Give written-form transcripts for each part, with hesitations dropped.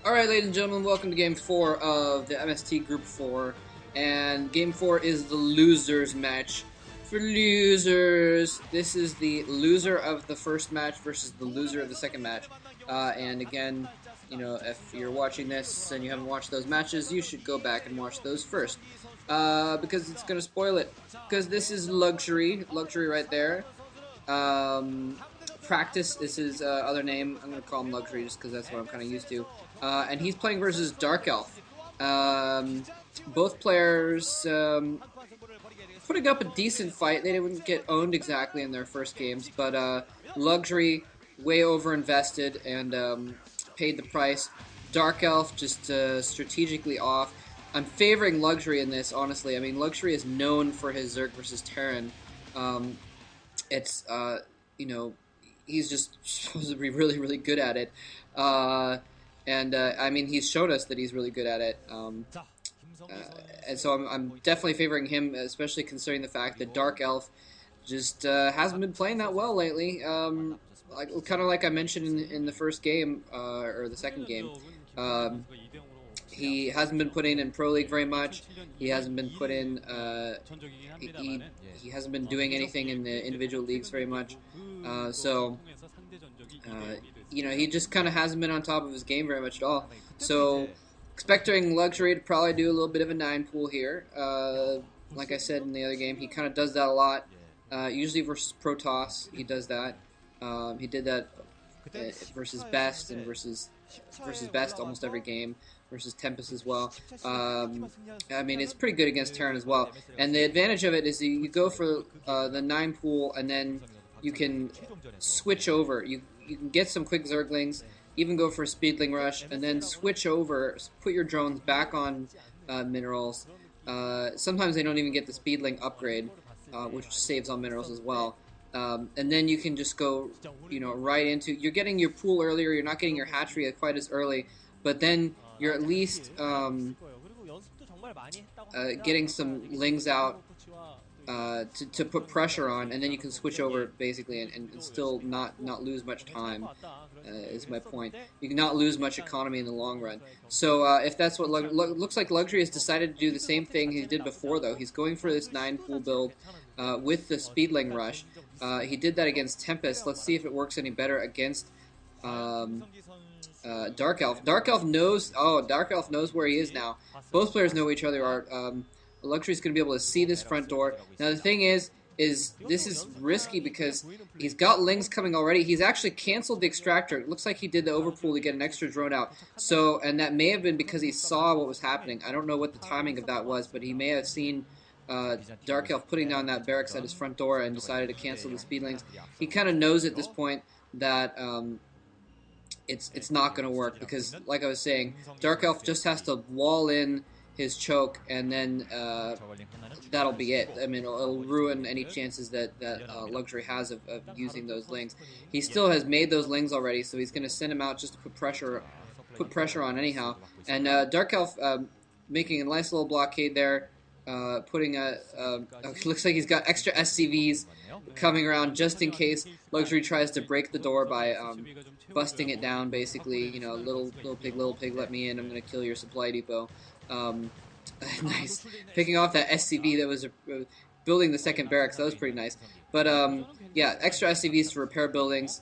Alright, ladies and gentlemen, welcome to Game 4 of the MST Group 4. And Game 4 is the losers match. For losers, this is the loser of the first match versus the loser of the second match. And again, if you're watching this and you haven't watched those matches, you should go back and watch those first. Because it's going to spoil it. Because this is luxury right there. Practice is his other name. I'm going to call him Luxury just because that's what I'm kind of used to. And he's playing versus DarkElf. Both players putting up a decent fight. They didn't get owned exactly in their first games, but Luxury way over invested and paid the price. DarkElf just strategically off. I'm favoring Luxury in this, honestly. I mean, Luxury is known for his Zerg versus Terran. It's he's just supposed to be really, really good at it. I mean, he's shown us that he's really good at it. And so I'm definitely favoring him, especially considering the fact that DarkElf just hasn't been playing that well lately. Kind of like I mentioned in the first game, or the second game. He hasn't been put in Pro League very much. He hasn't been put in. He hasn't been doing anything in the individual leagues very much. He just kind of hasn't been on top of his game very much at all. So, expecting Luxury to probably do a little bit of a 9 pool here. Like I said in the other game, he kind of does that a lot. Usually versus Protoss, he does that. He did that versus Best and versus Best almost every game. Versus Tempest as well. I mean, it's pretty good against Terran as well. And the advantage of it is you go for the 9 pool, and then you can switch over. You can get some quick Zerglings, even go for a Speedling Rush, and then switch over, put your drones back on minerals. Sometimes they don't even get the Speedling upgrade, which saves on minerals as well. And then you can just go, right into... You're getting your pool earlier, you're not getting your hatchery quite as early, but then you're at least getting some lings out to put pressure on, and then you can switch over basically and still not lose much time. Is my point. You cannot lose much economy in the long run. So if that's what looks like, Luxury has decided to do the same thing he did before, though. He's going for this 9 pool build with the Speedling Rush. He did that against Tempest. Let's see if it works any better against DarkElf. DarkElf knows where he is now. Both players know where each other are. Luxury's going to be able to see this front door. Now the thing is this is risky because he's got lings coming already. He's actually canceled the extractor. It looks like he did the overpool to get an extra drone out. So, and that may have been because he saw what was happening. I don't know what the timing of that was, but he may have seen DarkElf putting down that barracks at his front door and decided to cancel the speedlings. He kind of knows at this point that it's not going to work because, like I was saying, DarkElf just has to wall in his choke, and then that'll be it. I mean, it'll ruin any chances that Luxury has of using those lings. He still has made those lings already, so he's going to send him out just to put pressure on anyhow. And DarkElf making a nice little blockade there, putting looks like he's got extra SCVs coming around just in case Luxury tries to break the door by busting it down, basically. Little pig, let me in. I'm going to kill your supply depot. Nice. Picking off that SCV that was building the second barracks, that was pretty nice. But, yeah, extra SCVs to repair buildings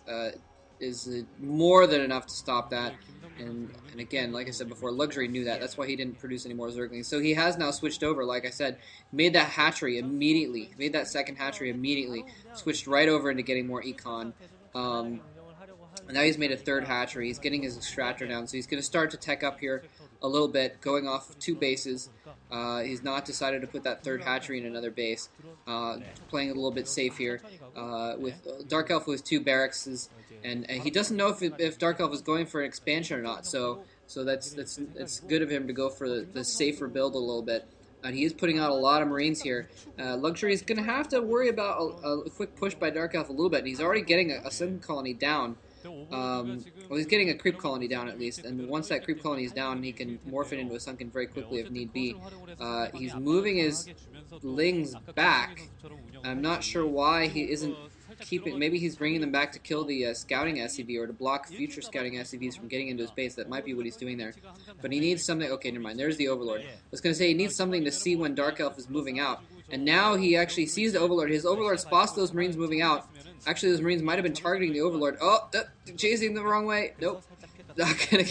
is more than enough to stop that. And again, like I said before, Luxury knew that. That's why he didn't produce any more Zerglings. So he has now switched over, like I said, made that hatchery immediately, made that second hatchery immediately, switched right over into getting more econ. Now he's made a third hatchery. He's getting his extractor down, so he's going to start to tech up here a little bit, going off 2 bases. He's not decided to put that third hatchery in another base. Playing a little bit safe here with DarkElf with 2 barracks, and he doesn't know if DarkElf is going for an expansion or not. So that's good of him to go for the safer build a little bit. And he is putting out a lot of Marines here. Luxury is going to have to worry about a quick push by DarkElf a little bit. He's already getting a sunken colony down. Well, he's getting a creep colony down at least, and once that creep colony is down, he can morph it into a sunken very quickly if need be. He's moving his lings back. I'm not sure why he isn't keeping. Maybe he's bringing them back to kill the scouting SCV or to block future scouting SCVs from getting into his base. That might be what he's doing there. But he needs something. Okay, never mind. There's the Overlord. I was going to say he needs something to see when DarkElf is moving out. And now he actually sees the Overlord. His Overlord spots those Marines moving out. Actually, those Marines might have been targeting the Overlord. Oh, chasing the wrong way. Nope. Not gonna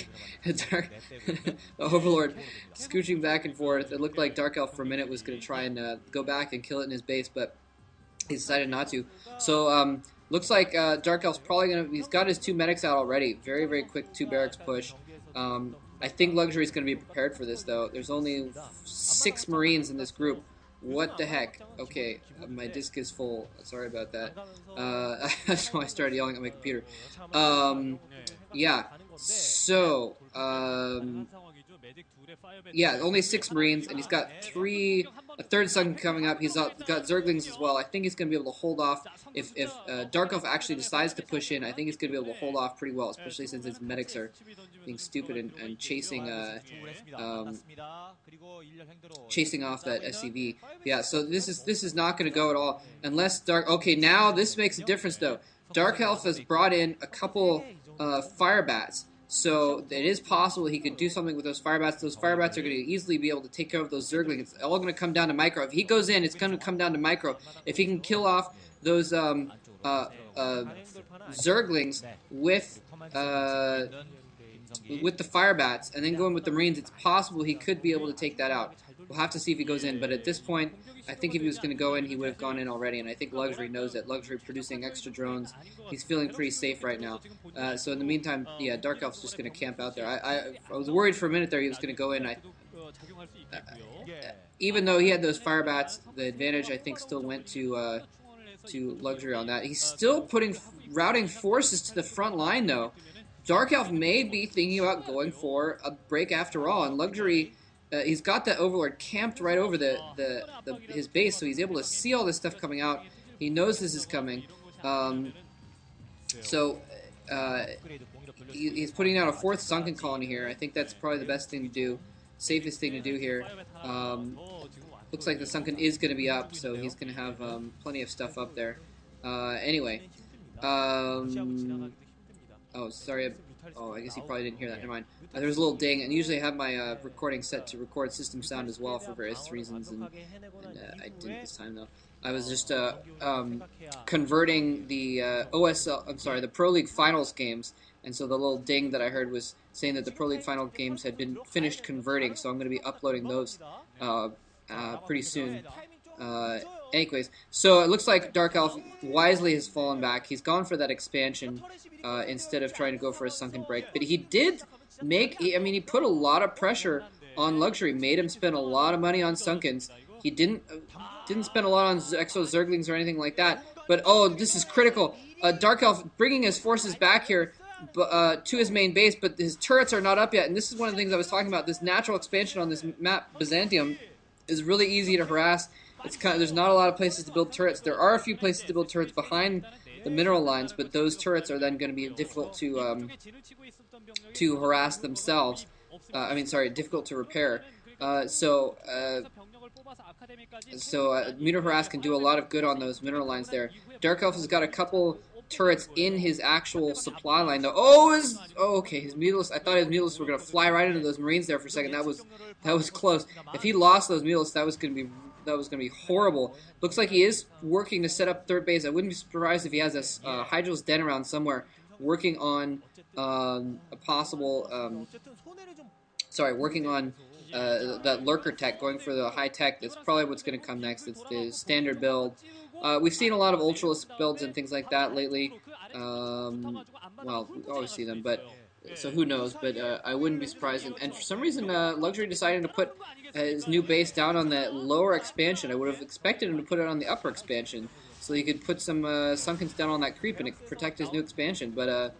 the Overlord scooching back and forth. It looked like DarkElf for a minute was going to try and go back and kill it in his base, but he decided not to. So, looks like DarkElf's probably going to... He's got his 2 medics out already. Very, very quick 2 barracks push. I think Luxury is going to be prepared for this, though. There's only 6 Marines in this group. What the heck? Okay, my disk is full. Sorry about that. That's why I started yelling at my computer. Yeah, so... yeah, only 6 Marines, and he's got a third Sun coming up. He's got Zerglings as well. I think he's going to be able to hold off. If DarkElf actually decides to push in, I think he's going to be able to hold off pretty well, especially since his medics are being stupid and chasing off that SCV. Yeah, so this is not going to go at all unless Okay, now this makes a difference though. DarkElf has brought in a couple fire bats. So it is possible he could do something with those fire bats. Those fire bats are going to easily be able to take care of those Zerglings. It's all going to come down to micro. If he goes in, it's going to come down to micro. If he can kill off those Zerglings with the fire bats and then go in with the Marines, it's possible he could be able to take that out. We'll have to see if he goes in, but at this point, I think if he was going to go in, he would have gone in already, and I think Luxury knows that. Luxury producing extra drones. He's feeling pretty safe right now. So in the meantime, yeah, DarkElf's just going to camp out there. I was worried for a minute there he was going to go in. Even though he had those fire bats, the advantage, I think, still went to Luxury on that. He's still routing forces to the front line, though. DarkElf may be thinking about going for a break after all, and Luxury... he's got the Overlord camped right over his base, so he's able to see all this stuff coming out. He knows this is coming. He's putting out a 4th sunken colony here. I think that's probably the best thing to do, safest thing to do here. Looks like the sunken is going to be up, so he's going to have plenty of stuff up there. Anyway. Oh, sorry. Oh, I guess he probably didn't hear that. Never mind. There was a little ding, and usually I have my recording set to record system sound as well for various reasons, and I didn't this time, though. I was just converting the the Pro League Finals games, and so the little ding that I heard was saying that the Pro League Final games had been finished converting, so I'm going to be uploading those pretty soon. Anyways, so it looks like DarkElf wisely has fallen back. He's gone for that expansion instead of trying to go for a sunken break. But he did he put a lot of pressure on Luxury, made him spend a lot of money on sunkens. He didn't spend a lot on Exo Zerglings or anything like that. But, oh, this is critical. DarkElf bringing his forces back here to his main base, but his turrets are not up yet. And this is one of the things I was talking about. This natural expansion on this map, Byzantium, is really easy to harass. There's not a lot of places to build turrets. There are a few places to build turrets behind the mineral lines, but those turrets are then going to be difficult to harass themselves. Difficult to repair. So Meter Harass can do a lot of good on those mineral lines there. DarkElf has got a couple turrets in his actual supply line, though. His Mutalisks. I thought his Mutalisks were going to fly right into those Marines there for a second. That was close. If he lost those Mutalisks, that was going to be horrible. Looks like he is working to set up third base. I wouldn't be surprised if he has a Hydral's Den around somewhere working on a possible... working on that Lurker tech, going for the high tech. That's probably what's going to come next. It's the standard build. We've seen a lot of Ultralisk builds and things like that lately. We always see them, but so who knows? But I wouldn't be surprised. And for some reason, Luxury decided to put his new base down on the lower expansion. I would have expected him to put it on the upper expansion, so he could put some Sunkens down on that creep and protect his new expansion. But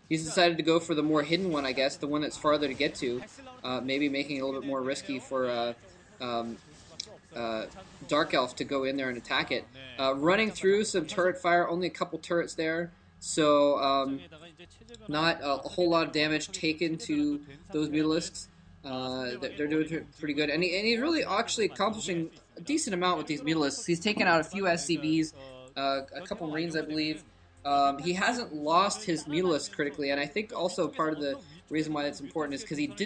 he's decided to go for the more hidden one, I guess, the one that's farther to get to, maybe making it a little bit more risky for DarkElf to go in there and attack it. Running through some turret fire, only a couple turrets there, so not a whole lot of damage taken to those Mutalisks. They're doing pretty good, and he's really actually accomplishing a decent amount with these Mutalisks. He's taken out a few SCVs, a couple Marines, I believe. He hasn't lost his Mutalisk critically, and I think also part of the reason why it's important is because he did